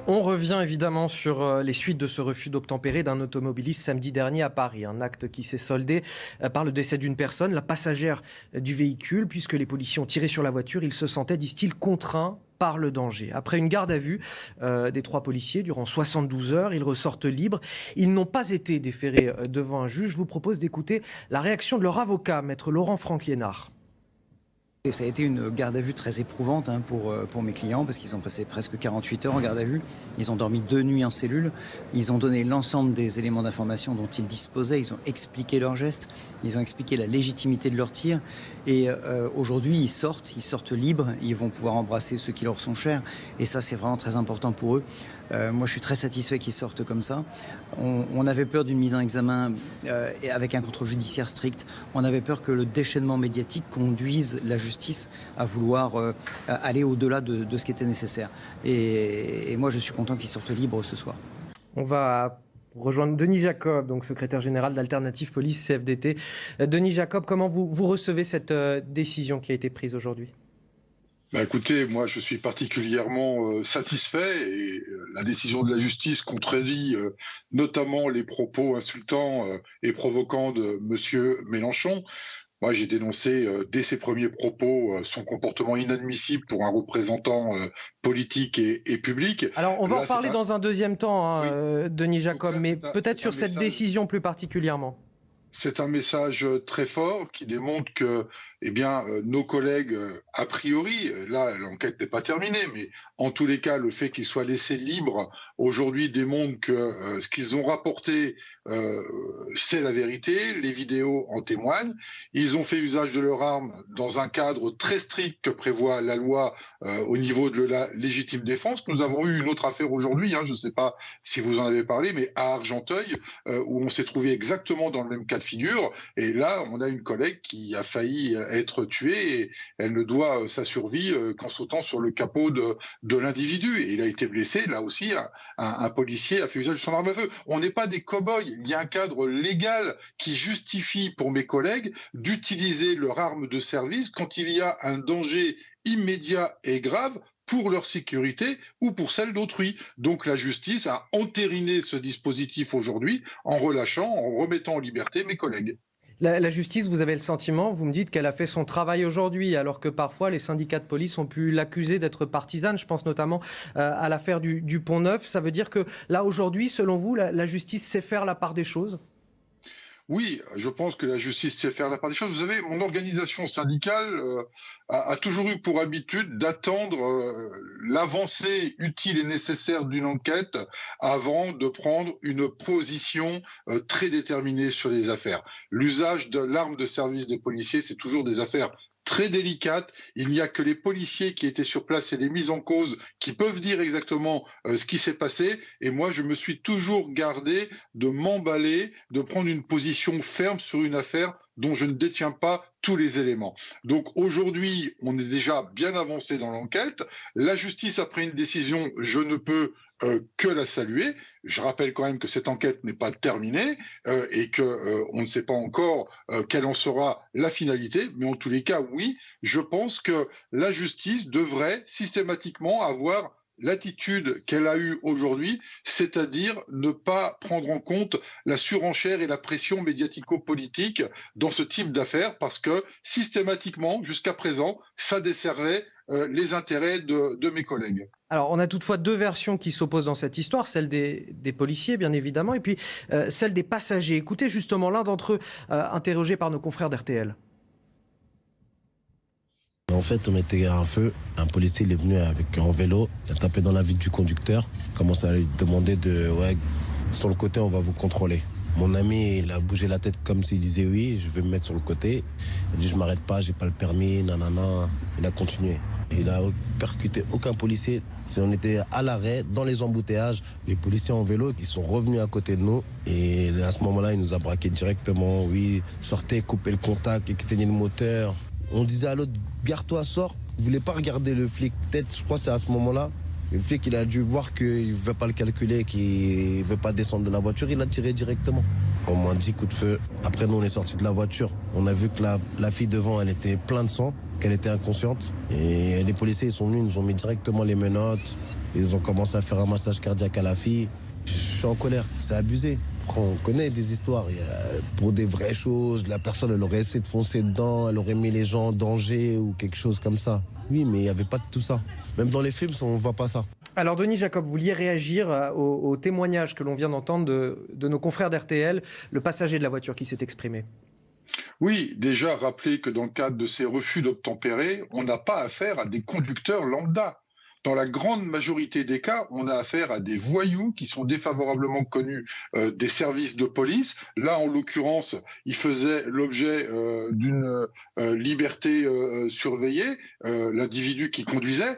On revient évidemment sur les suites de ce refus d'obtempérer d'un automobiliste samedi dernier à Paris. Un acte qui s'est soldé par le décès d'une personne, la passagère du véhicule. Puisque les policiers ont tiré sur la voiture, ils se sentaient, disent-ils, contraints par le danger. Après une garde à vue des 3 policiers durant 72 heures, ils ressortent libres. Ils n'ont pas été déférés devant un juge. Je vous propose d'écouter la réaction de leur avocat, maître Laurent Franck-Liénard. Et ça a été une garde à vue très éprouvante pour mes clients parce qu'ils ont passé presque 48 heures en garde à vue. Ils ont dormi 2 nuits en cellule. Ils ont donné l'ensemble des éléments d'information dont ils disposaient. Ils ont expliqué leurs gestes. Ils ont expliqué la légitimité de leur tir. Et aujourd'hui, ils sortent libres. Ils vont pouvoir embrasser ceux qui leur sont chers. Et ça, c'est vraiment très important pour eux. Moi, je suis très satisfait qu'ils sortent comme ça. On avait peur d'une mise en examen avec un contrôle judiciaire strict. On avait peur que le déchaînement médiatique conduise la justice à vouloir aller au-delà de ce qui était nécessaire. Et moi, je suis content qu'ils sortent libres ce soir. On va rejoindre Denis Jacob, donc secrétaire général d'Alternative Police CFDT. Denis Jacob, comment vous recevez cette décision qui a été prise aujourd'hui ? Écoutez, moi je suis particulièrement satisfait et la décision de la justice contredit notamment les propos insultants et provoquants de monsieur Mélenchon. Moi j'ai dénoncé dès ses premiers propos son comportement inadmissible pour un représentant politique et public. Alors on va en reparler dans un deuxième temps, oui. Denis Jacob, là, mais peut-être sur cette décision plus particulièrement. C'est un message très fort qui démontre que nos collègues, a priori, là l'enquête n'est pas terminée, mais en tous les cas le fait qu'ils soient laissés libres aujourd'hui démontre que ce qu'ils ont rapporté c'est la vérité, les vidéos en témoignent. Ils ont fait usage de leur arme dans un cadre très strict que prévoit la loi au niveau de la légitime défense. Nous avons eu une autre affaire aujourd'hui, je ne sais pas si vous en avez parlé, mais à Argenteuil, où on s'est trouvé exactement dans le même cas de figure, et là on a une collègue qui a failli être tuée et elle ne doit sa survie qu'en sautant sur le capot de l'individu, et il a été blessé. Là aussi un policier a fait usage de son arme à feu. On n'est pas des cow-boys, il y a un cadre légal qui justifie pour mes collègues d'utiliser leur arme de service quand il y a un danger immédiat et grave pour leur sécurité ou pour celle d'autrui. Donc la justice a entériné ce dispositif aujourd'hui en relâchant, en remettant en liberté mes collègues. La justice, vous avez le sentiment, vous me dites qu'elle a fait son travail aujourd'hui, alors que parfois les syndicats de police ont pu l'accuser d'être partisane. Je pense notamment à l'affaire du Pont-Neuf. Ça veut dire que là, aujourd'hui, selon vous, la justice sait faire la part des choses ? Oui, je pense que la justice sait faire la part des choses. Vous savez, mon organisation syndicale a toujours eu pour habitude d'attendre l'avancée utile et nécessaire d'une enquête avant de prendre une position très déterminée sur les affaires. L'usage de l'arme de service des policiers, c'est toujours des affaires très délicate. Il n'y a que les policiers qui étaient sur place et les mises en cause qui peuvent dire exactement ce qui s'est passé. Et moi, je me suis toujours gardé de m'emballer, de prendre une position ferme sur une affaire dont je ne détiens pas tous les éléments. Donc aujourd'hui, on est déjà bien avancé dans l'enquête. La justice a pris une décision, je ne peux que la saluer. Je rappelle quand même que cette enquête n'est pas terminée et que on ne sait pas encore quelle en sera la finalité, mais en tous les cas, oui, je pense que la justice devrait systématiquement avoir l'attitude qu'elle a eue aujourd'hui, c'est-à-dire ne pas prendre en compte la surenchère et la pression médiatico-politique dans ce type d'affaires, parce que systématiquement, jusqu'à présent, ça desservait les intérêts de mes collègues. Alors, on a toutefois 2 versions qui s'opposent dans cette histoire, celle des policiers, bien évidemment, et puis celle des passagers. Écoutez justement l'un d'entre eux, interrogé par nos confrères d'RTL. En fait, on était à un feu. Un policier il est venu en vélo, il a tapé dans la vitre du conducteur, commence à lui demander sur le côté, on va vous contrôler. Mon ami, il a bougé la tête comme s'il disait oui, je vais me mettre sur le côté. Il a dit je m'arrête pas, j'ai pas le permis, nanana. Il a continué. Il a percuté aucun policier. On était à l'arrêt, dans les embouteillages. Les policiers en vélo qui sont revenus à côté de nous. Et à ce moment-là, il nous a braqué directement. Oui, sortez, coupez le contact, éteignez le moteur. On disait à l'autre, gare-toi, sors. Il ne voulait pas regarder le flic. Peut-être, je crois que c'est à ce moment-là. Le flic, il a dû voir qu'il ne veut pas le calculer, qu'il ne veut pas descendre de la voiture. Il a tiré directement. On m'a dit coup de feu. Après, nous, on est sortis de la voiture. On a vu que la fille devant, elle était pleine de sang, qu'elle était inconsciente. Et les policiers, ils sont venus, ils nous ont mis directement les menottes. Ils ont commencé à faire un massage cardiaque à la fille. Je suis en colère, c'est abusé. Après, on connaît des histoires. Pour des vraies choses, la personne, elle aurait essayé de foncer dedans, elle aurait mis les gens en danger ou quelque chose comme ça. Oui, mais il n'y avait pas de tout ça. Même dans les films, on ne voit pas ça. Alors Denis Jacob, vous vouliez réagir au témoignage que l'on vient d'entendre de nos confrères d'RTL, le passager de la voiture qui s'est exprimé. Oui, déjà rappeler que dans le cadre de ces refus d'obtempérer, on n'a pas affaire à des conducteurs lambda. Dans la grande majorité des cas, on a affaire à des voyous qui sont défavorablement connus des services de police. Là, en l'occurrence, il faisait l'objet d'une liberté surveillée, l'individu qui conduisait.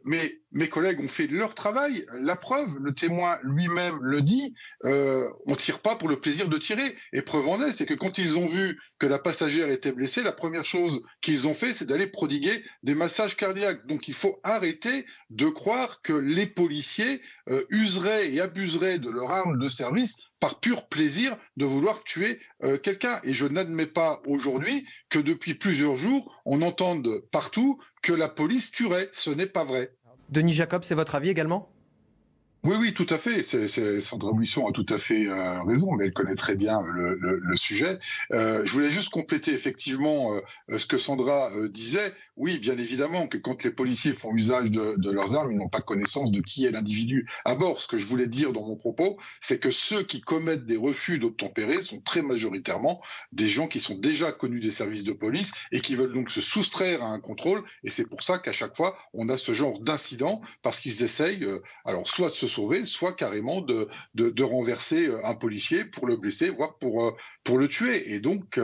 Mais mes collègues ont fait leur travail. La preuve, le témoin lui-même le dit, on tire pas pour le plaisir de tirer. Et preuve en est, c'est que quand ils ont vu que la passagère était blessée, la première chose qu'ils ont fait, c'est d'aller prodiguer des massages cardiaques. Donc il faut arrêter de croire que les policiers useraient et abuseraient de leur arme de service par pur plaisir de vouloir tuer quelqu'un. Et je n'admets pas aujourd'hui que depuis plusieurs jours, on entende partout que la police tuerait. Ce n'est pas vrai. Denis Jacob, c'est votre avis également ? Oui, oui, tout à fait. Sandra Buisson a tout à fait raison, mais elle connaît très bien le sujet. Je voulais juste compléter effectivement ce que Sandra disait. Oui, bien évidemment que quand les policiers font usage de leurs armes, ils n'ont pas connaissance de qui est l'individu à bord. Ce que je voulais dire dans mon propos, c'est que ceux qui commettent des refus d'obtempérer sont très majoritairement des gens qui sont déjà connus des services de police et qui veulent donc se soustraire à un contrôle. Et c'est pour ça qu'à chaque fois, on a ce genre d'incident parce qu'ils essayent, alors soit de se sauver, soit carrément de renverser un policier pour le blesser, voire pour le tuer. Et donc,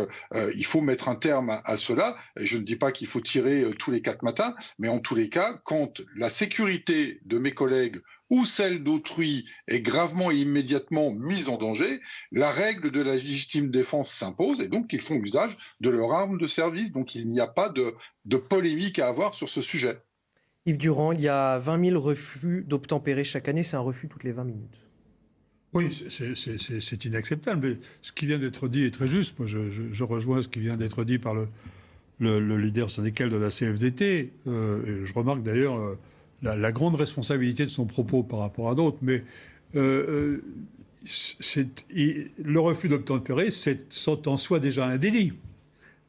il faut mettre un terme à cela. Et je ne dis pas qu'il faut tirer tous les 4 matins, mais en tous les cas, quand la sécurité de mes collègues ou celle d'autrui est gravement et immédiatement mise en danger, la règle de la légitime défense s'impose et donc ils font usage de leur arme de service. Donc il n'y a pas de polémique à avoir sur ce sujet. Yves Durand, il y a 20 000 refus d'obtempérer chaque année, c'est un refus toutes les 20 minutes. Oui, c'est inacceptable, mais ce qui vient d'être dit est très juste. Moi, je rejoins ce qui vient d'être dit par le leader syndical de la CFDT. Et je remarque d'ailleurs la grande responsabilité de son propos par rapport à d'autres, mais le refus d'obtempérer, c'est en soi déjà un délit.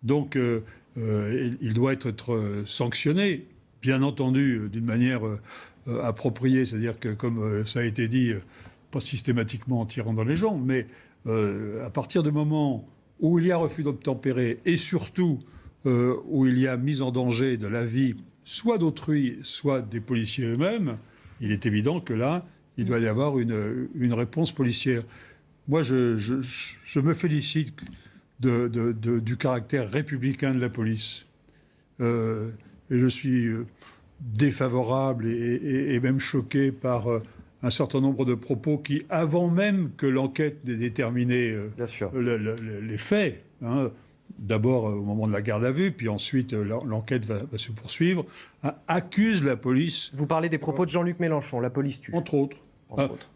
Donc, il doit être sanctionné, bien entendu, d'une manière appropriée, c'est-à-dire que, comme ça a été dit, pas systématiquement en tirant dans les jambes, mais à partir du moment où il y a refus d'obtempérer et surtout où il y a mise en danger de la vie soit d'autrui, soit des policiers eux-mêmes, il est évident que là, il doit y avoir une réponse policière. Moi, je me félicite du caractère républicain de la police. Et je suis défavorable et même choqué par un certain nombre de propos qui, avant même que l'enquête n'ait déterminé les faits, hein, d'abord au moment de la garde à vue, puis ensuite l'enquête va se poursuivre, accusent la police. Vous parlez des propos de Jean-Luc Mélenchon, la police tue. Entre autres.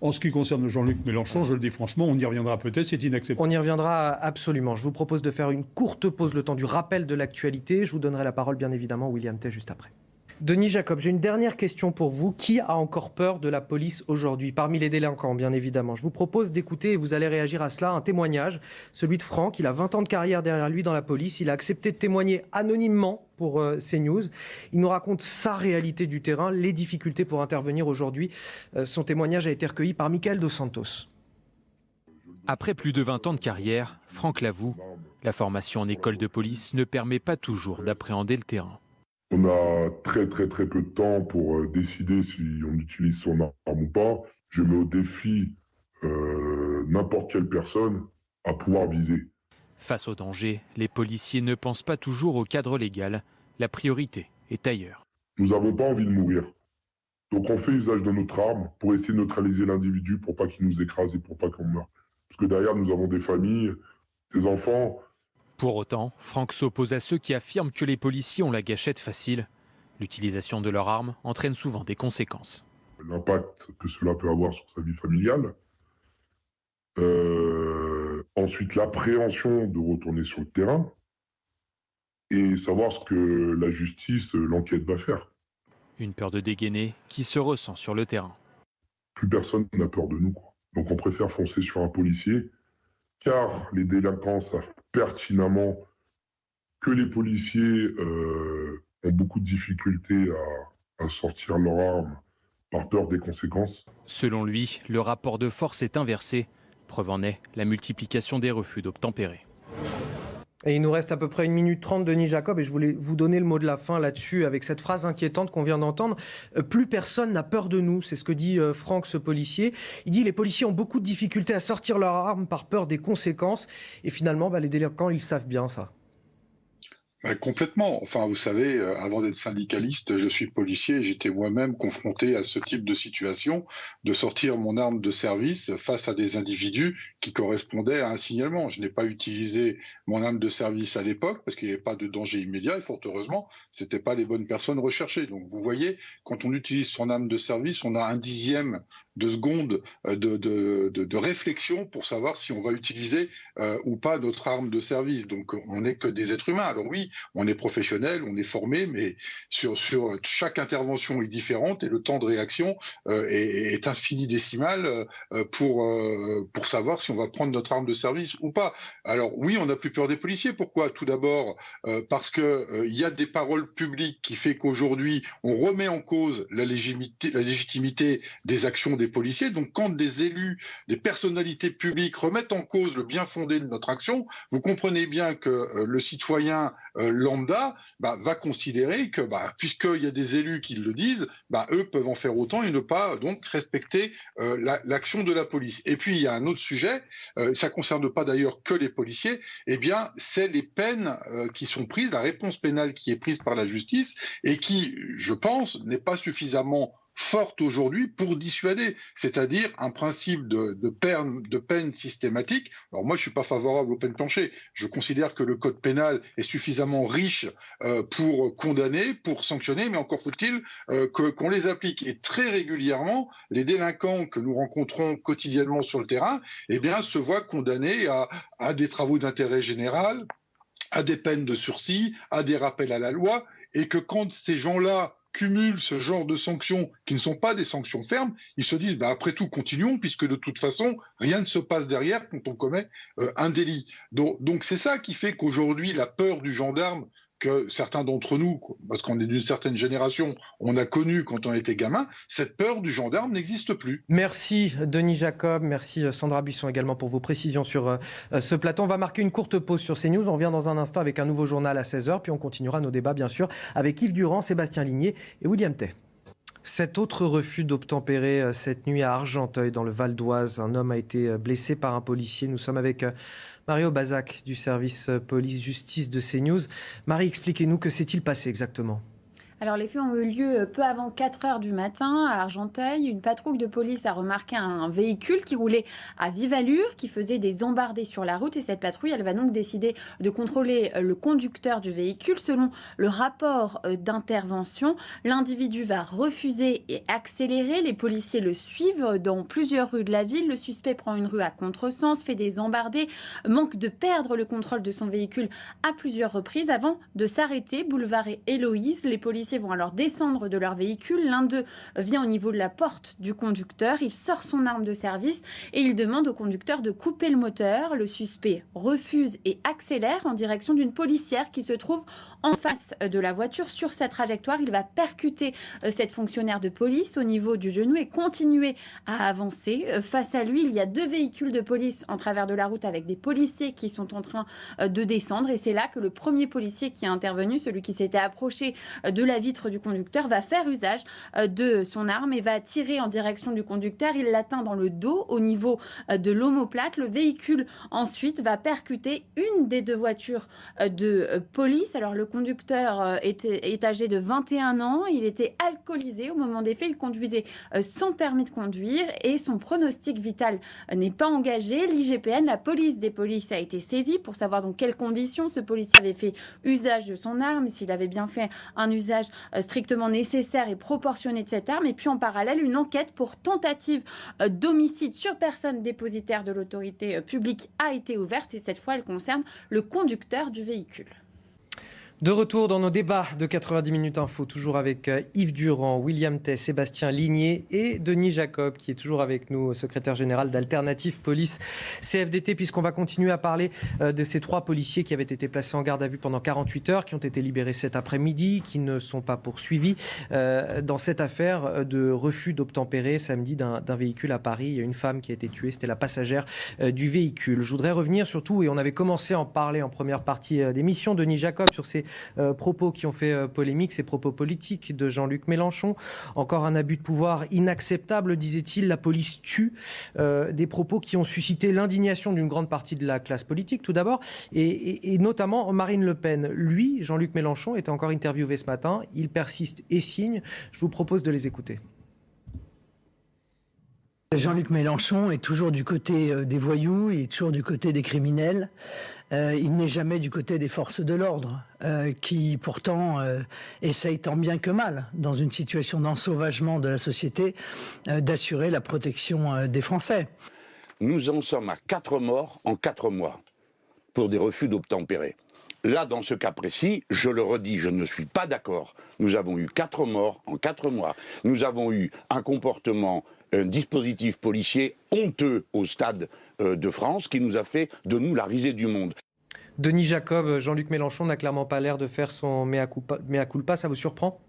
En ce qui concerne Jean-Luc Mélenchon, je le dis franchement, on y reviendra peut-être, c'est inacceptable. On y reviendra absolument. Je vous propose de faire une courte pause, le temps du rappel de l'actualité. Je vous donnerai la parole, bien évidemment, William Tay, juste après. Denis Jacob, j'ai une dernière question pour vous. Qui a encore peur de la police aujourd'hui ? Parmi les délinquants, bien évidemment. Je vous propose d'écouter, et vous allez réagir à cela, un témoignage, celui de Franck. Il a 20 ans de carrière derrière lui dans la police. Il a accepté de témoigner anonymement pour CNews. Il nous raconte sa réalité du terrain, les difficultés pour intervenir aujourd'hui. Son témoignage a été recueilli par Michael Dos Santos. Après plus de 20 ans de carrière, Franck l'avoue, la formation en école de police ne permet pas toujours d'appréhender le terrain. On a très peu de temps pour décider si on utilise son arme ou pas. Je mets au défi n'importe quelle personne à pouvoir viser. Face au danger, les policiers ne pensent pas toujours au cadre légal. La priorité est ailleurs. Nous n'avons pas envie de mourir. Donc on fait usage de notre arme pour essayer de neutraliser l'individu, pour pas qu'il nous écrase et pour pas qu'on meure. Parce que derrière, nous avons des familles, des enfants. Pour autant, Franck s'oppose à ceux qui affirment que les policiers ont la gâchette facile. L'utilisation de leur arme entraîne souvent des conséquences. L'impact que cela peut avoir sur sa vie familiale. Ensuite, l'appréhension de retourner sur le terrain. Et savoir ce que la justice, l'enquête va faire. Une peur de dégainer qui se ressent sur le terrain. Plus personne n'a peur de nous, quoi. Donc on préfère foncer sur un policier, car les délinquants savent pertinemment que les policiers ont beaucoup de difficultés à sortir leurs armes par peur des conséquences. Selon lui, le rapport de force est inversé. Preuve en est la multiplication des refus d'obtempérer. Et il nous reste à peu près 1 minute 30, Denis Jacob, et je voulais vous donner le mot de la fin là-dessus, avec cette phrase inquiétante qu'on vient d'entendre. Plus personne n'a peur de nous, c'est ce que dit Franck, ce policier. Il dit les policiers ont beaucoup de difficultés à sortir leurs armes par peur des conséquences. Et finalement, les délinquants, ils savent bien ça. Complètement. Enfin, vous savez, avant d'être syndicaliste, je suis policier et j'étais moi-même confronté à ce type de situation, de sortir mon arme de service face à des individus qui correspondaient à un signalement. Je n'ai pas utilisé mon arme de service à l'époque parce qu'il n'y avait pas de danger immédiat et fort heureusement, c'était pas les bonnes personnes recherchées. Donc, vous voyez, quand on utilise son arme de service, on a 1/10 de seconde de réflexion pour savoir si on va utiliser ou pas notre arme de service. Donc, on n'est que des êtres humains. Alors oui, on est professionnel, on est formé, mais sur chaque intervention est différente et le temps de réaction est infini-décimal pour savoir si on va prendre notre arme de service ou pas. Alors oui, on n'a plus peur des policiers. Pourquoi? Tout d'abord parce que il y a des paroles publiques qui fait qu'aujourd'hui on remet en cause la légitimité des actions des policiers. Donc quand des élus, des personnalités publiques remettent en cause le bien fondé de notre action, vous comprenez bien que le citoyen lambda va considérer que puisqu'il y a des élus qui le disent, eux peuvent en faire autant et ne pas donc respecter l'action de la police. Et puis il y a un autre sujet, ça concerne pas d'ailleurs que les policiers, c'est les peines qui sont prises, la réponse pénale qui est prise par la justice et qui, je pense, n'est pas suffisamment forte aujourd'hui pour dissuader, c'est-à-dire un principe de peine systématique. Alors moi, je suis pas favorable aux peines planchées. Je considère que le code pénal est suffisamment riche pour condamner, pour sanctionner, mais encore faut-il qu'on les applique. Et très régulièrement, les délinquants que nous rencontrons quotidiennement sur le terrain, se voient condamnés à des travaux d'intérêt général, à des peines de sursis, à des rappels à la loi, et que quand ces gens-là cumulent ce genre de sanctions qui ne sont pas des sanctions fermes, ils se disent après tout continuons puisque de toute façon rien ne se passe derrière quand on commet un délit. Donc c'est ça qui fait qu'aujourd'hui la peur du gendarme que certains d'entre nous, parce qu'on est d'une certaine génération, on a connu quand on était gamin, cette peur du gendarme n'existe plus. Merci Denis Jacob, merci Sandra Buisson également pour vos précisions sur ce plateau. On va marquer une courte pause sur CNews, on revient dans un instant avec un nouveau journal à 16h, puis on continuera nos débats bien sûr avec Yves Durand, Sébastien Ligné et William Tay. Cet autre refus d'obtempérer cette nuit à Argenteuil dans le Val d'Oise. Un homme a été blessé par un policier. Nous sommes avec Mario Bazac du service police-justice de CNews. Marie, expliquez-nous que s'est-il passé exactement ? Alors, les faits ont eu lieu peu avant 4 heures du matin à Argenteuil. Une patrouille de police a remarqué un véhicule qui roulait à vive allure, qui faisait des embardées sur la route. Et cette patrouille, elle va donc décider de contrôler le conducteur du véhicule. Selon le rapport d'intervention, l'individu va refuser et accélérer. Les policiers le suivent dans plusieurs rues de la ville. Le suspect prend une rue à contresens, fait des embardées, manque de perdre le contrôle de son véhicule à plusieurs reprises avant de s'arrêter. Boulevard Héloïse, les policiers vont alors descendre de leur véhicule. L'un d'eux vient au niveau de la porte du conducteur. Il sort son arme de service et il demande au conducteur de couper le moteur. Le suspect refuse et accélère en direction d'une policière qui se trouve en face de la voiture. Sur sa trajectoire, il va percuter cette fonctionnaire de police au niveau du genou et continuer à avancer. Face à lui, il y a 2 véhicules de police en travers de la route avec des policiers qui sont en train de descendre. Et c'est là que le premier policier qui est intervenu, celui qui s'était approché de la vitre du conducteur, va faire usage de son arme et va tirer en direction du conducteur. Il l'atteint dans le dos au niveau de l'omoplate. Le véhicule ensuite va percuter une des 2 voitures de police. Alors le conducteur est âgé de 21 ans. Il était alcoolisé au moment des faits. Il conduisait sans permis de conduire et son pronostic vital n'est pas engagé. L'IGPN, la police des polices, a été saisie pour savoir dans quelles conditions ce policier avait fait usage de son arme, s'il avait bien fait un usage strictement nécessaire et proportionné de cette arme. Et puis en parallèle, une enquête pour tentative d'homicide sur personne dépositaire de l'autorité publique a été ouverte et cette fois, elle concerne le conducteur du véhicule. De retour dans nos débats de 90 minutes info, toujours avec Yves Durand, William Tay, Sébastien Ligné et Denis Jacob, qui est toujours avec nous, secrétaire général d'Alternative Police CFDT, puisqu'on va continuer à parler de ces 3 policiers qui avaient été placés en garde à vue pendant 48 heures, qui ont été libérés cet après-midi, qui ne sont pas poursuivis dans cette affaire de refus d'obtempérer samedi d'un véhicule à Paris. Il y a une femme qui a été tuée, c'était la passagère du véhicule. Je voudrais revenir surtout, et on avait commencé à en parler en première partie d'émission, Denis Jacob, sur ces propos qui ont fait polémique, ces propos politiques de Jean-Luc Mélenchon. Encore un abus de pouvoir inacceptable, disait-il. La police tue. Des propos qui ont suscité l'indignation d'une grande partie de la classe politique, tout d'abord, et notamment Marine Le Pen. Lui, Jean-Luc Mélenchon, était encore interviewé ce matin. Il persiste et signe. Je vous propose de les écouter. Jean-Luc Mélenchon est toujours du côté des voyous, il est toujours du côté des criminels. Il n'est jamais du côté des forces de l'ordre, qui pourtant essayent tant bien que mal, dans une situation d'ensauvagement de la société, d'assurer la protection des Français. Nous en sommes à 4 morts en 4 mois pour des refus d'obtempérer. Là, dans ce cas précis, je le redis, je ne suis pas d'accord. Nous avons eu 4 morts en 4 mois. Nous avons eu un dispositif policier honteux au Stade de France qui nous a fait de nous la risée du monde. Denis Jacob, Jean-Luc Mélenchon n'a clairement pas l'air de faire son mea culpa, ça vous surprend ?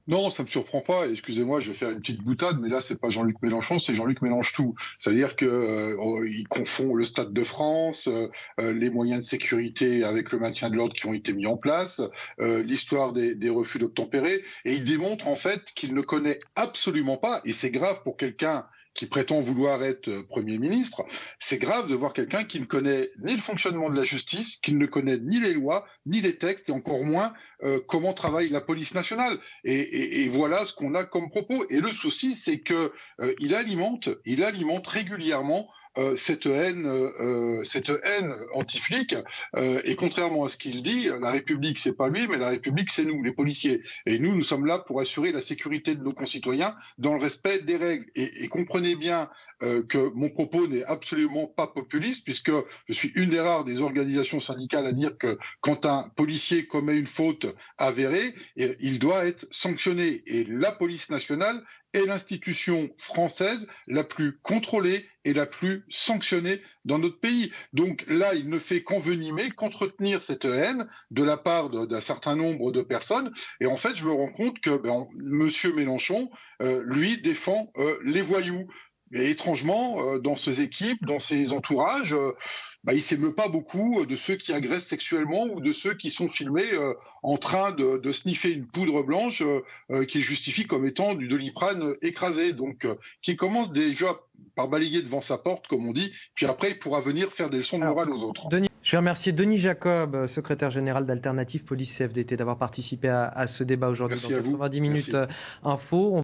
Non, ça me surprend pas. Excusez-moi, je vais faire une petite boutade, mais là, c'est pas Jean-Luc Mélenchon, c'est Jean-Luc Mélenchon-tout. C'est-à-dire que il confond le Stade de France, les moyens de sécurité avec le maintien de l'ordre qui ont été mis en place, l'histoire des refus d'obtempérer, et il démontre en fait qu'il ne connaît absolument pas, et c'est grave pour quelqu'un qui prétend vouloir être Premier ministre, c'est grave de voir quelqu'un qui ne connaît ni le fonctionnement de la justice, qui ne connaît ni les lois, ni les textes, et encore moins comment travaille la police nationale. Et voilà ce qu'on a comme propos. Et le souci, c'est que il alimente régulièrement cette haine anti-flic, et contrairement à ce qu'il dit, la République c'est pas lui, mais la République c'est nous, les policiers. Et nous sommes là pour assurer la sécurité de nos concitoyens dans le respect des règles. Et comprenez bien que mon propos n'est absolument pas populiste, puisque je suis une des rares des organisations syndicales à dire que quand un policier commet une faute avérée, il doit être sanctionné. Et la police nationale est l'institution française la plus contrôlée et la plus sanctionnée dans notre pays. Donc là, il ne fait qu'envenimer, qu'entretenir cette haine de la part d'un certain nombre de personnes. Et en fait, je me rends compte que Monsieur Mélenchon, lui, défend les voyous. Et étrangement, dans ses équipes, dans ses entourages, il ne s'émeut pas beaucoup de ceux qui agressent sexuellement ou de ceux qui sont filmés en train de sniffer une poudre blanche qu'il justifie comme étant du Doliprane écrasé. Donc, qui commence déjà par balayer devant sa porte, comme on dit, puis après, il pourra venir faire des leçons de morale aux autres. Je vais remercier Denis Jacob, secrétaire général d'Alternative Police CFDT, d'avoir participé à ce débat aujourd'hui dans 90 minutes info.